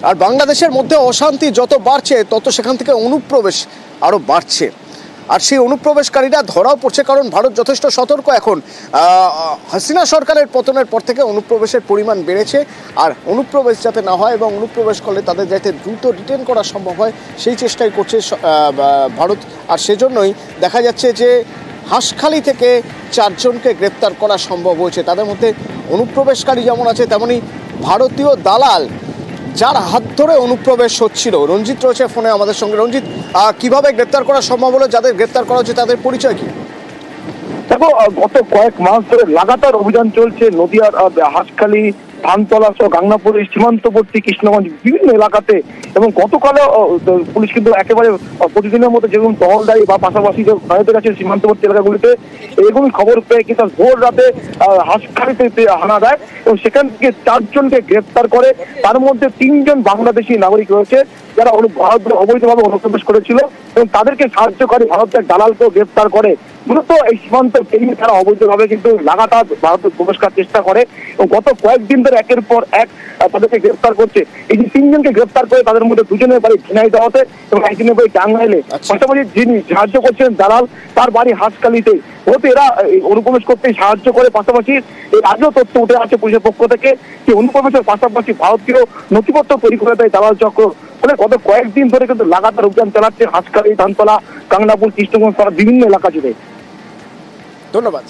আর বাংলাদেশের মধ্যে অশান্তি যত বাড়ছে তত সেখান থেকে অনুপ্রবেশ আরও বাড়ছে। আর সেই অনুপ্রবেশকারীরা ধরাও পড়ছে, কারণ ভারত যথেষ্ট সতর্ক এখন। হাসিনা সরকারের পতনের পর থেকে অনুপ্রবেশের পরিমাণ বেড়েছে, আর অনুপ্রবেশ যাতে না হয় এবং অনুপ্রবেশ করলে তাদের যাতে দ্রুত রিটেন করা সম্ভব হয় সেই চেষ্টাই করছে ভারত। আর সেজন্যই দেখা যাচ্ছে যে হাঁসখালি থেকে 4 জনকে গ্রেপ্তার করা সম্ভব হয়েছে। তাদের মধ্যে অনুপ্রবেশকারী যেমন আছে, তেমনি ভারতীয় দালাল যার হাত ধরে অনুপ্রবেশ হচ্ছিল। রঞ্জিত রয়েছে ফোনে আমাদের সঙ্গে। রঞ্জিত, কিভাবে গ্রেপ্তার করা সম্ভব হলো? যাদের গ্রেপ্তার করা হচ্ছে তাদের পরিচয় কি? দেখো, গত কয়েক মাস ধরে লাগাতার অভিযান চলছে নদিয়ার হাঁসখালি, ধানতলা সহ গাংনাপুরের সীমান্তবর্তী কৃষ্ণগঞ্জ বিভিন্ন এলাকাতে। এবং গতকালও পুলিশ কিন্তু একেবারে প্রতিদিনের মতো যেরকম টহলদারি বা পাশাপাশি যে ভারতের কাছে সীমান্তবর্তী এলাকাগুলিতে এরকমই খবর পেয়ে কিন্তু ভোর রাতে হাঁসখালিতে হানা দেয় এবং সেখান থেকে 4 জনকে গ্রেপ্তার করে। তার মধ্যে 3 জন বাংলাদেশি নাগরিক রয়েছে যারা ভারতে অবৈধভাবে অনুপ্রবেশ করেছিল এবং তাদেরকে সাহায্যকারী ভারতের দালালকেও গ্রেপ্তার করে। মূলত এই সীমান্ত পেরিয়ে তারা অবৈধভাবে কিন্তু লাগাতার ভারতে প্রবেশ করার চেষ্টা করে এবং গত কয়েকদিন ধরে একের পর এক তাদেরকে গ্রেপ্তার করছে। এই যে 3 জনকে গ্রেপ্তার করে তাদের মধ্যে 2 জনের বাড়ি ঝিনাইদহতে এবং 1 জনের বাড়ি টাঙ্গাইলে। পাশাপাশি যিনি সাহায্য করছেন দালাল, তার বাড়ি হাঁসখালিতে। হতে এরা অনুপ্রবেশ করতে সাহায্য করে। পাশাপাশি এই আজও তথ্য উঠে আসছে পুলিশের পক্ষ থেকে যে অনুপ্রবেশের পাশাপাশি ভারতীয় নথিপত্র তৈরি করে দেয় দালাল চক্র। ফলে গত কয়েকদিন ধরে কিন্তু লাগাতার অভিযান চালাচ্ছে হাঁসখালি, ধানতলা, গাংনাপুর, কৃষ্ণগঞ্জ বিভিন্ন এলাকা জুড়ে। ধন্যবাদ।